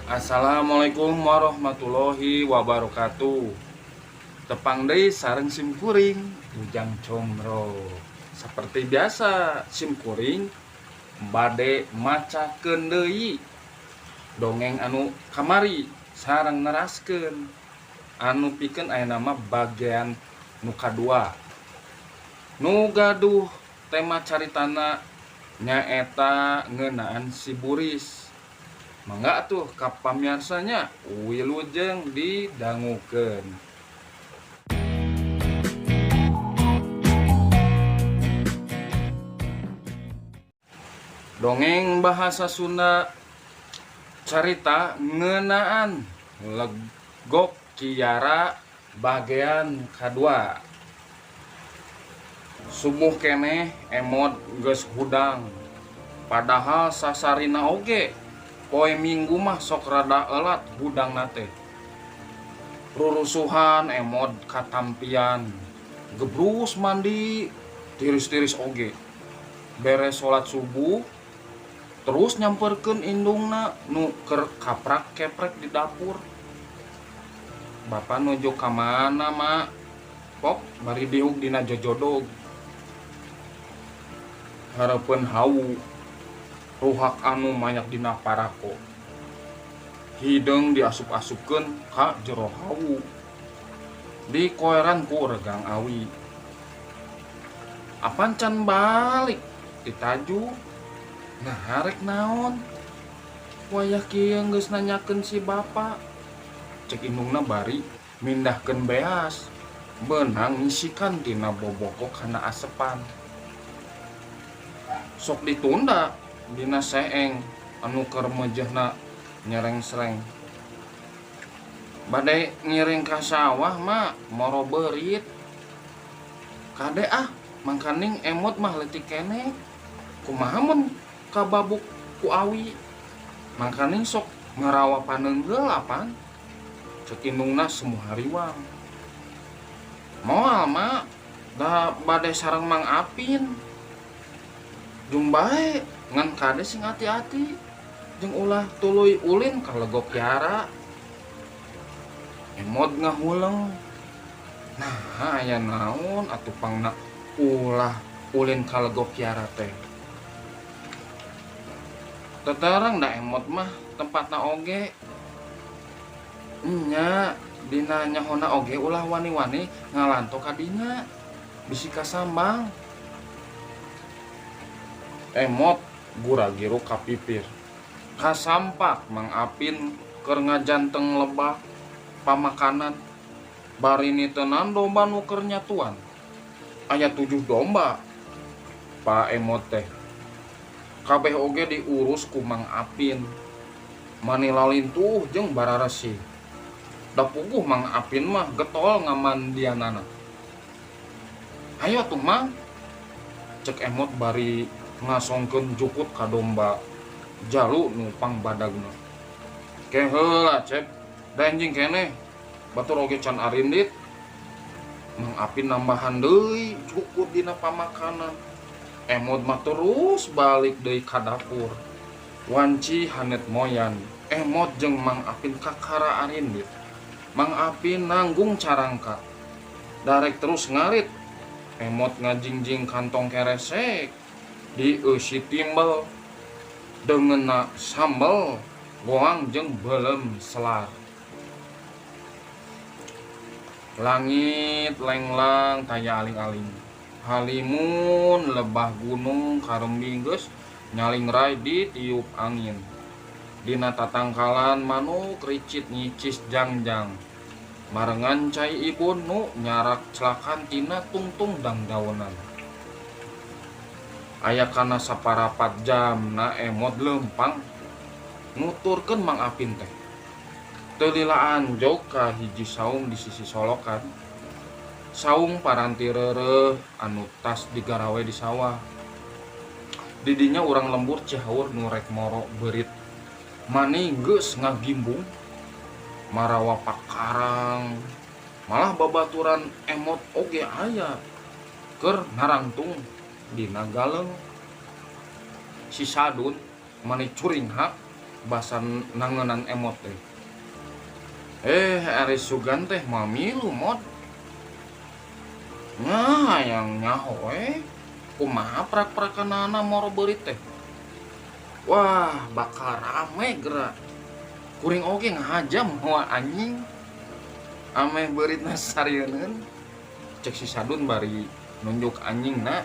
Assalamualaikum warahmatullahi wabarakatuh. Tepang deui sareng sim kuring Ujang Comro. Seperti biasa sim kuring bade macakeun deui dongeng anu kamari sareng neraskeun anu pikeun aya nama bagian nu kadua. Nu gaduh tema caritana nyaeta ngeunaan si Buris. Mangga tuh ka pamiarsanya wilujeng didangukeun. Dongeng bahasa Sunda carita ngeunaan legok Kiara bagian kadua. Subuh keneh emod geus hudang. Padahal sasarina oge poe Minggu mah sok rada elat hudangna teh. Rurusuhan emod katampian. Gebrus mandi tiris-tiris oge. Beres salat subuh terus nyamperkeun indungna nu keur kaprak-keprek di dapur. Bapak nuju ka mana, Mak? Pok bari diuk dina jojodog. Hareupeun hawu ruhak anu manyak dina parako. Hideung diasup-asupkeun ka jero hawu. Dikoeran ku regang awi. Apan can balik ditaju. Nah harek naon? Wayah kieu geus nanyakeun si bapa. Cek indungna bari mindahkeun beas. Beunang ngisikan dina boboko kana asepan. Sok ditunda dina seeng anu keur meujeuhna nyereng-sereng. Bade ngiring ka sawah Mak, moro beurit. Kade mangkaning emot mah leutik keneh. Kumaha mun kababuk ku awi? Mangkaning sok ngarawa paneunggel apan. Cek indungna semu hariwang. Moal Mak, da bade sareng Mang Apin. Jung bae ngan kade sing hati-hati jeung ulah tuluy ulin ka legok Kiara. Emod ngahuleng. Nah aya naon atuh pangna ulah ulin ka legok Kiara teh. Tetereng da emod mah tempatna oge. Nya dina nyahona oge ulah wani-wani ngalanto ka dinya bisi kasambang. Emot gura-giru kapipir. Kasampak Mang Apin keur ngajanteng lebah pamakanan. Bari niteunan domba nu keur nyatuan. Aya 7 domba. Pa emot teh. Kabeh oge diurus ku Mang Apin. Manila lintuh jeung bararesi. Da puguh Mang Apin mah getol ngamandianana. Hayo tuh Mang. Cek emot bari ngasongkeun jukut ka domba jalu nu pangbadagna. Ke heula cep, da enjing keneh batur oge can arindit. Mang Apin nambahan deui jukut dina pamakanan. Emot mah terus balik deui ka dapur. Wanci hanet moyan, emot jeung Mang Apin kakara arindit. Mang Apin nanggung carangka. Darek terus ngarit. Emot ngajingjing kantong keresek. Dieusi timbel deungeunna sambel goang jeung beuleum selar. Langit lenglang taya aling-aling. Halimun lebah gunung karembing geus nyaling rai ditiup angin. Dina tatangkalan manuk ricit nyicis jangjang. Marengan cai ibun nu nyarak celakan tina tungtung dangdaonan. Aya kana saparapat jam na emot lempang nuturkeun Mang Apin teh. Teu lila anjog ka hiji saung di sisi solokan. Saung paranti reureuh anu tas digarawe di sawah. Didinya urang lembur cihaur nu rek moro beurit. Mani geus ngagimbung marawa pakarang. Malah babaturan emot oge aya keur narangtung dina galeng. si Sadun mani curing hak basa nangenan emot teh. Ari Sugan teh mamilu mod. Nah, yang nyaho kumaha prak-prakanana moro beurit teh. Wah, bakal rame gerak. Kuring oge ngahajam hoa anjing. Ameh beuritna sarieun. Cek si Sadun bari nunjuk anjingna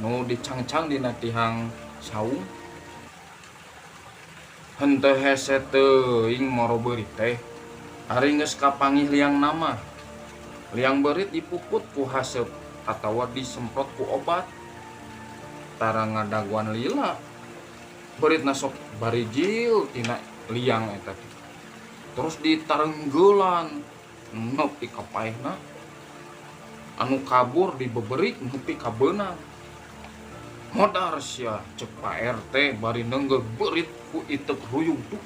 nu dicangcang dina tihang saung. Henteu hese teuing moro beurit teh. Ari geus kapanggih liang nama. Liang beurit dipuput ku haseup atawa disemprot ku obat. Tara ngadaguan lila. Beuritna sok barijil tina liang eta. Terus ditarenggelan nepi ka paehna. Anu kabur dibeberik nepi ka beunang. Modar sia cek Pak RT bari nenggel beurit ku itek ruyung tuh.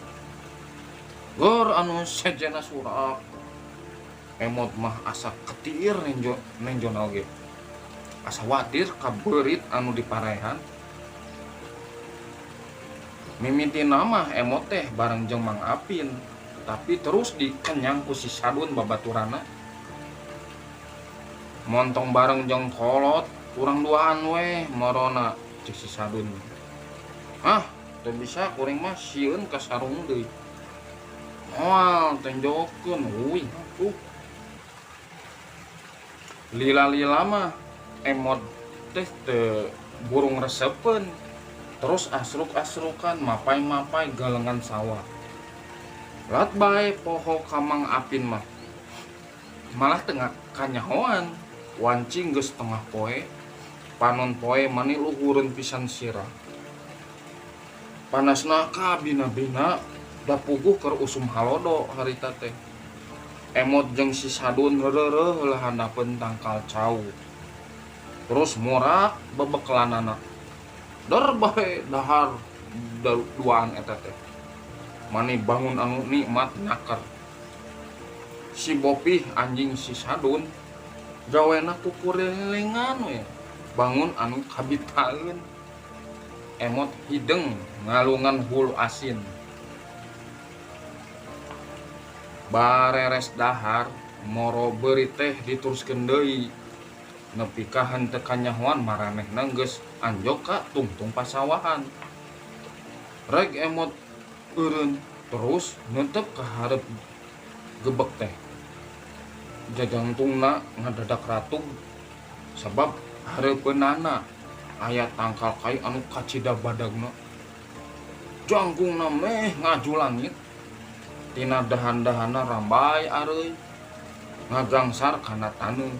Gor anu sejena surak. Emot mah asa ketir nenjon oge. Asa watir ka beurit anu diparehan. Mimitina mah emot teh bareng jeung Mang Apin, tapi terus dikenyang ku si Sadun babaturana. Montong bareng jeung kolot, kurang duaan we morona cek si Sadun. Teu bisa kuring mah sieun ka sarung deui. Moal tenjokeun uing tuh. Lila-lila mah emot teh teu burung resepeun. Terus asruk-asrukan mapai-mapai galengan sawah. Lat bae poho ka Mang Apin mah. Malah tengah kanyahoan. Wancing geus tengah poe. Panon poe mani luhureun pisan sirah. Panasna ka bina-bina da puguh keur usum halodo harita teh. Emot jeung si Sadun heureuh heula handapeun tangkal cau. Terus morak bebekelanana. Dar bae dahar duaan eta teh. Mani bangun anu nikmat nakar. Si Bopih anjing si Sadun gawena kukurilingan we. Bangun anu kabitaeun. Emot hideng ngalungan hulu asin. Bareres dahar moro beurit teh dituruskeun deui. Nepi ka henteu kanyahoan maranehna geus anjok ka tungtung pasawahan. Reg emot eureun terus neutep ka hareup gebek teh. Jajangtungna ngadadak ratug sabab hareupeunana aya tangkal kayu anu kacida badagna. Jangkungna meh ngaju langit. Tina dahan-dahana rambai areuy ngagangsar kana taneung.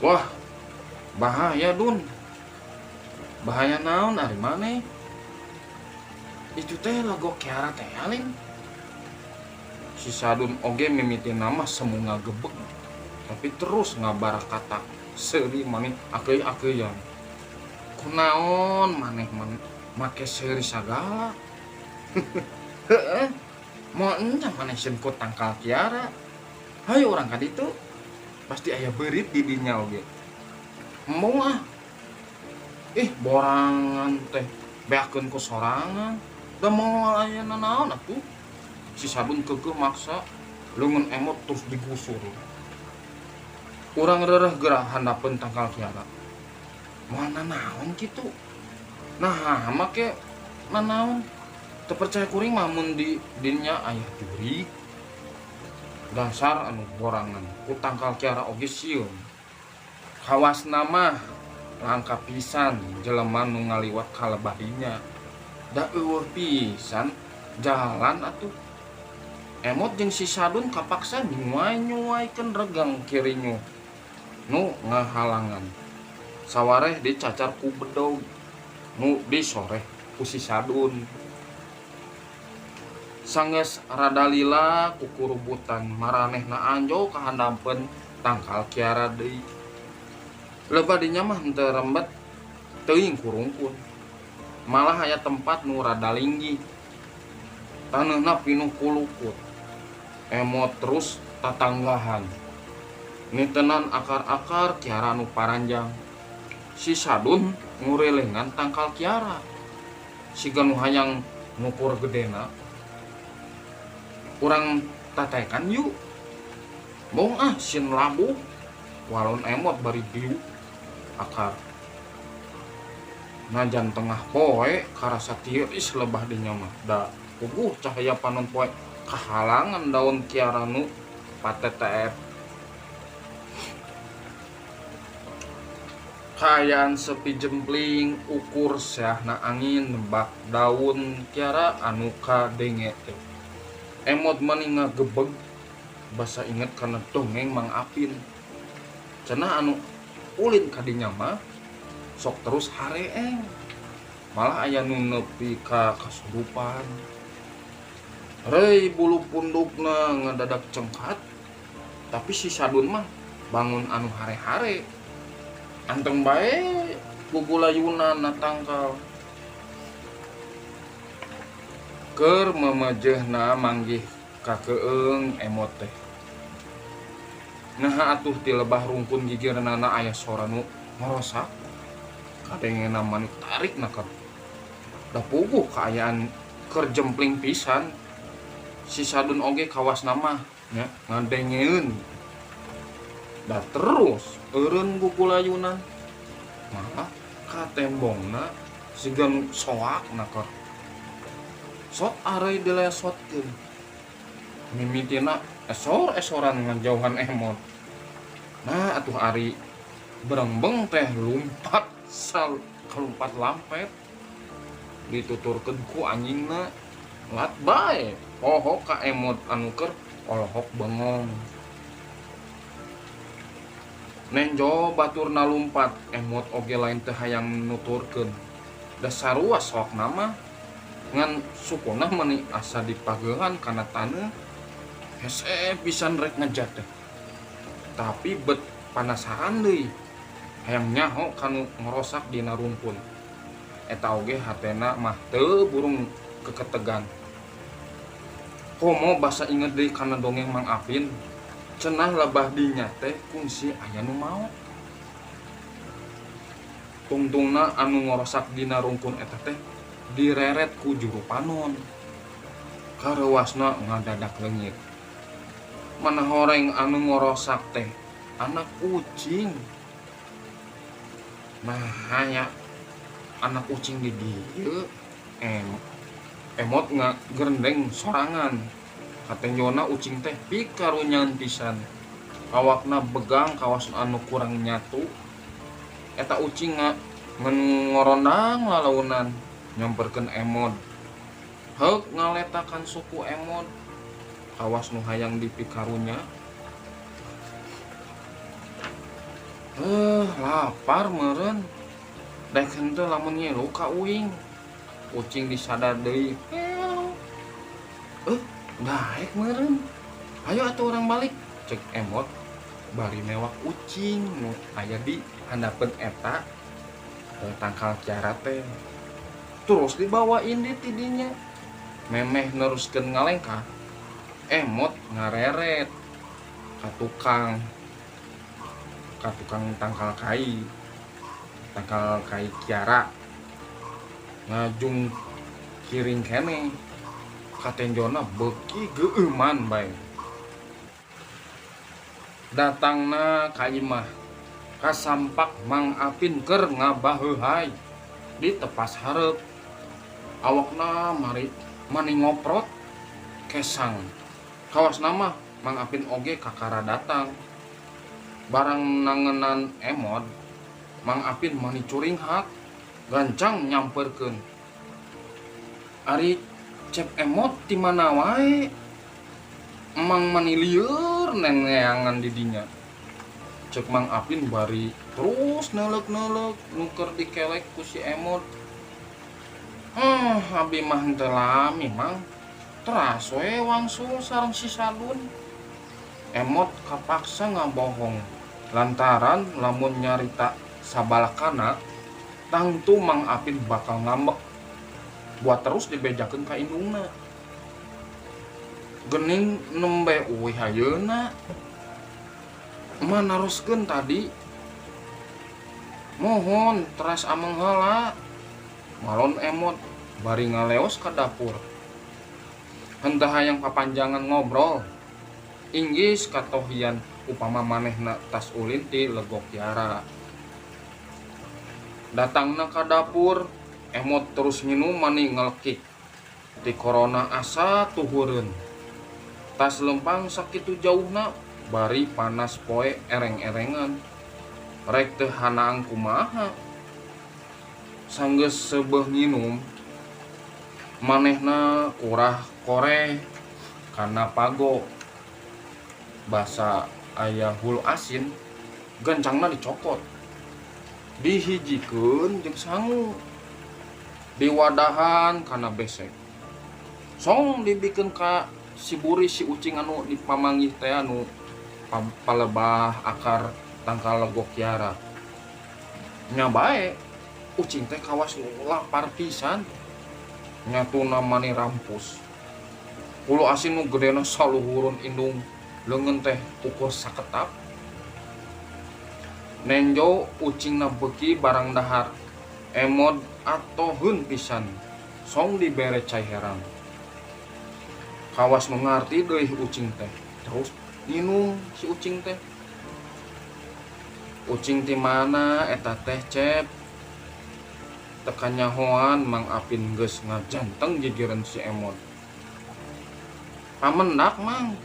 Wah, bahaya Dun. Bahaya naon ari maneh? Itu teh logo Kiara teh aling. Si Sadun oge mimiti nama semu ngagebeg. Tapi terus ngabarak kata seuri maneh akeuy-akeuyan. Kunaon maneh make seuri sagala? Heeh. Moal enya maneh sengkut tangkal Kiara. Hayu urang ka ditu. Pasti aya beurit di dinya oge. Embung borangan teh beakeun ku sorangan. Da moal aya nanaon atuh. Si Sadun keukeuh maksa leungeun emot terus digusur. Urang reureuh geura handapeun tangkal Kiara. Moal nanaon kitu? Nah, make nanaon? Teu percaya kuring mah mun di dinya aya jurig. Dasar anu borangan ku tangkal Kiara oge sieun. Kawasna mah langka pisan jelema nu ngaliwat ka lebah dinya. Da eueuh pisan jalan atuh. Emot jeung si Sadun kapaksa nyuai-nyuaikeun regang kirinyu nu ngahalangan. Sawareh dicacar ku bedog nu disoreh ku si Sadun. Sanggeus rada lila ku kurubutan maranehna anjo ka handapkeun tangkal Kiara deui. Lebah dinya mah henteu rembet teuing kurungkun. Malah aya tempat nu rada linggih. Taneuna pinuh ku lukut. Emot terus tatanggahan. Nitenan akar-akar Kiara nu paranjang. si Sadun ngurelengan tangkal Kiara. Si ganu hayang ngukur gedena. Urang tatekan yuk. Bong sin labu. Walon emot bari biu akar. Najan tengah poe karasa tiris lebah dinya mah. Da puguh cahaya panon poe kahalangan daun Kiara nu pateteet. Kayaan sepi jempling ukur syahna angin nebak daun Kiara anu kadenge teh. Emot mani ngagebeg basa inget karena dongeng Mang Apin. Cenah anu ulin kadinya mah sok terus hareeng. Malah aya nu nepi ka kasurupan. Rei bulu pundukna ngadadak cengkat. Tapi si Sadun mah bangun anu hare-hare. Anteng bae gugulayunan na tangkal. Keur memejehna manggih kakeung emot teh. Nah atuh ti lebah rungkun gigirnana aya sora nu ngorosak. Kadengena manuk tarik na keur. Da puguh kaayaan keur jempling pisan. Si Sadun oge kawas nama nya ngadengeun. Da terus eureun gugulayunan. Mah ka tembongna sigan soak na keur. Sok arei dilesotkeun. Mimitina esor-esoran ngajauhan emot. Nah atuh ari berengbeng teh lumpat sal kalumpat lampet. Dituturkeun ku anjingna lat bae pohok ka emot anu keur olohok bengong. Nenjo baturna lumpat emot oge lain teh hayang nuturkeun. Da sarua sok nama ngan sukuna meni asa dipageuhan kana taneuh. Hese pisan rek ngejat teh. Tapi bet panasaran deui. Hayang nyaho kanu ngerosak dina rumpun. Eta oge hatena mah teu burung keketegan. Komo basa inget deui kana dongeng Mang Apin. Cenah lebah dinya teh kungsi aya nu maot. Tungtungna anu ngorosak dina rumpun eta teh direret ku juru panon. Karewasna ngadadak leungit. Mana horeng anu ngorosak teh anak kucing. Nah hanya anak kucing di dieu emot ngagerendeng sorangan. Katenjona ucing teh pikarunyan pisan. Awakna begang kawas anu kurang nyatu. Eta ucing ngorondang lalaunan nyamperkeun emot. Heuk ngaletakan suku emot kawas nu hayang dipikarunya. Lapar meureun. Daek henteu lamun nyelu ka uing. Ucing disadar deui. Daek meureun. Ayo atuh urang balik, cek emot bari mewak ucing nu aya di handapeun eta tangkal Kiara teh. Terus dibawain di tidinya. Memeh neruskeun ngalengkah. Emot ngareret ka tukang tangkal kai Kiara. Ngajung kiring kene katenjona beuki geueuman bae. Datangna ka imah kasampak Mang Apin keur ngabaheuhai di tepas hareup. Awakna mani ngoprot kesang. Kawas nama Mang Apin oge kakara datang. Barang nangenan emot, Mang Apin mani curinghat, gancang nyamperkeun. Ari cep emot ti mana wae? Emang mani lieur nengeangan di dinya. Cek Mang Apin bari terus neulek-neulek nuker dikelek ku si emot. Abi mah henteu lami Mang. Teras we wangsul sareng si Sadun. Emot kapaksa ngabohong lantaran lamun nyarita sabalakana tangtu Mang Apin bakal ngambek buat terus dibejakeun ka indungna. Geuning nembe uih ayeuna. Manaroskeun tadi Mohon teras ameng heula. Malon emot bari ngaleos ka dapur. Henteu hayang papanjangan ngobrol. Inggis katohian upama manehna tas ulin ti Lego Kiara. Datangna ka dapur, emot terus nginum mani ngelkik. Ti corona asa tuhureun. Tas lempang sakitu jauhna bari panas poe ereng-erengan. Rek teu hanaang kumaha. Sanggeus seubeuh nginum, manehna kurah koreh kana pago. Basa aya hulu asin, gancangna dicokot. Dihijikeun jeung sangu. Diwadahan kana besek. Song dibikeun ka si buri si ucing anu dipamanggih teh anu palebah akar tangkal Lego Kiara. Nya bae ucing teh kawas lapar pisan. Nyatuna mani rampus. Hulu asin nu gedena saluhureun indung leungeun teh ukur saketap. Nenjo ucingna beuki barang dahar. Emod atoheun pisan. Song dibere cai herang. Kawas nu ngarti deui ucing teh. Terus nginum si ucing teh. Ucing ti mana eta teh cep? Teka nyahoan Mang Apin geus ngajanteng jigireun si Emod. Pamendak Mang.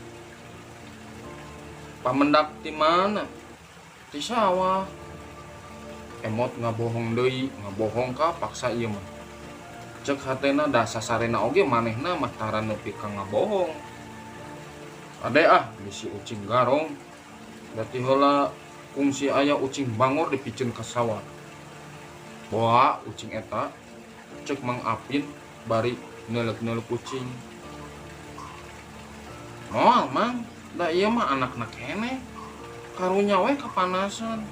Pamendak ti mana? Ti sawah. Emod ngabohong deui, ngabohong ka paksa ieu mah. Cek hatena da sasarena oge manehna mah tara nepi ka ngabohong. Ade bisi ucing garong. Berarti heula kungsi aya ucing bangor dipikeun ka sawah. Boa ucing eta, cek Mang Apin bari neulek-neulek kucing. Moal Mang, da ieu mah anakna keneh. Karunya we kapanasan.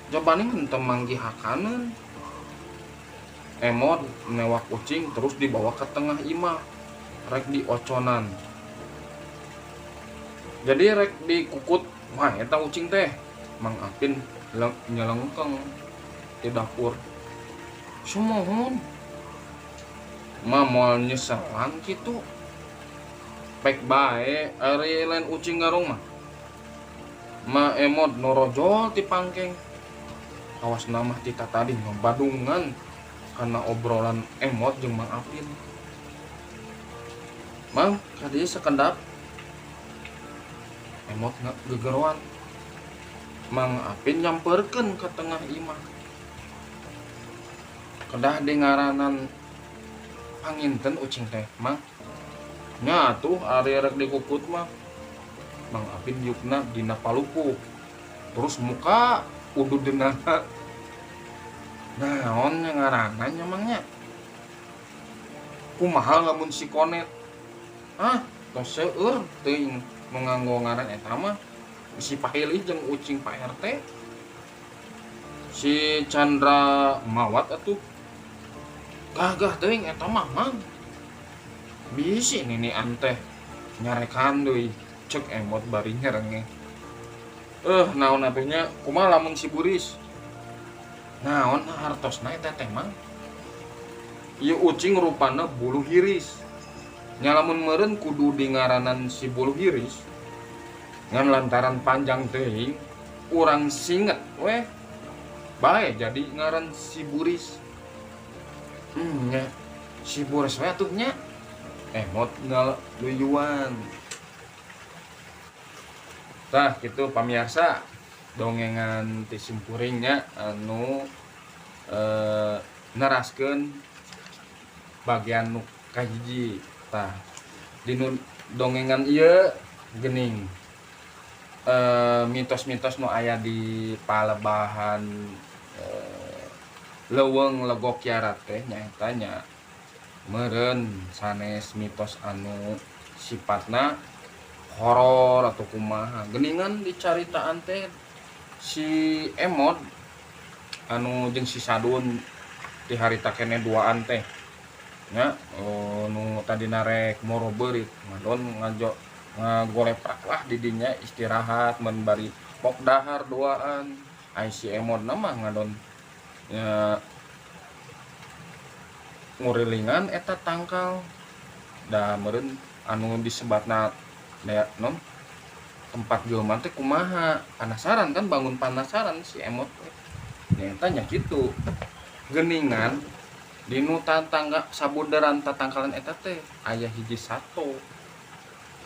Jabani henteu manggihakaneun. Emod newak ucing terus dibawa ke tengah imah. Rek dioconan. Jadi rek dikukut, wah eta ucing teh. Mang Apin nyelengkeng di dapur. Sumohon. Ma moal nyeselan kitu. Pek bae ari lain ucing garong mah. Ma Emod norojol ti pangkeng. Awas nama tita tadi ngebadungan karena obrolan Emod jeung Mang Apin. Mang, kadieu sakendap. Emod gegeroan. Mang Apin nyamperkeun ke tengah imah. Kedah dengaranan panginten ucing teh, Mang. Nya atuh ari rek dikukut mah. Mang Apin yukna dina paluku. Terus muka udud denana. Naon nya ngaranna nya Mangnya? Kumaha lamun si Konet? Tos seueur teuing nu nganggo ngaran eta mah. Si Pahilih jeung ucing Pak RT. Si Chandra Mawat atuh. Gagah teuing eta mah Mang. Bisi ninian teh nyarekan deui, cek Emod bari nyerenge. Naon atuh nya? Kumaha lamun si Buris? Naon hartosna eta teh Mang? Ieu ucing rupana bulu hiris. Nya lamun meureun kudu dingaranan si bulu hiris. Ngan lantaran panjang teuing, urang singet we. Bae jadi ngaran si Buris. Nya si Buris we atuh nya. Emod ngaluyuan. Tah kitu pamirsa dongengan ti simkuringnya anu neraskeun bagian nu kahiji. Tah di dongengan ieu geuning mitos-mitos nu aya di palebahan leuweung Lego Kiara teh nyaeta nya meureun sanes mitos anu sifatna horor atau kumaha. Geuningan dicaritaan teh si Emod anu jeung si Sadun di harita keneh duaan teh nya nu tadina rek moro beurit ngadon ngagoleprak lah di dinya istirahat men bari pok dahar duaan ai si emot nama ngadon ya, ngurilingan eta tangkal da meureun anu disebatna da non tempat jelema teh kumaha, penasaran kan, bangun penasaran si emot nyata nya kitu. Geningan dinu tatangga sabudaran tatangkalan eta teh aya hiji sato.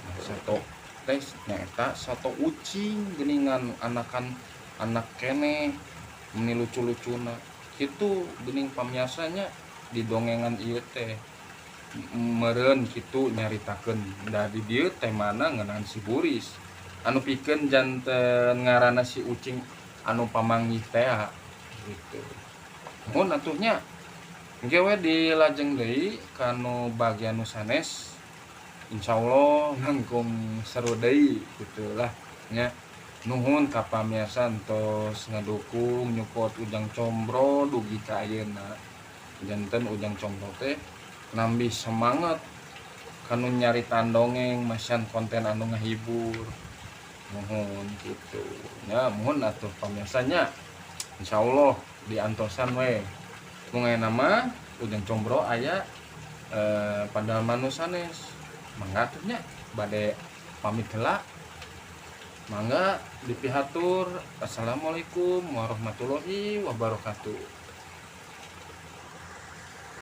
Nah, sato teh nyaeta sato ucing geningan anakan anak kene meni lucu-lucuna. Kitu gening pamiasanya di dongengan ieu teh meureun kitu nyaritakeun da di dieu teh mana ngeunaan si Buris anu pikeun janten ngaranna si ucing anu pamanggih teh gitu. Mun atuhnya engke we dilajeng deui kanu bagian nu sanes, insyaallah langkung seru deui kitu lah nya. Nuhun ka pamiarsa tos ngadukung nyupport Ujang Combro dugi ka ayeuna. Janten Ujang Combro teh nambih semangat kanu nyaritaan dongeng masian konten anu ngahibur. Nuhun gitu nya, mohon atuh pamiarsanya insyaallah diantosan we mungkin nama Ujang Combro aya pada manu sanes mangga atuhnya bade pamit heula. Mangga dipihatur. Assalamualaikum warahmatullahi wabarakatuh.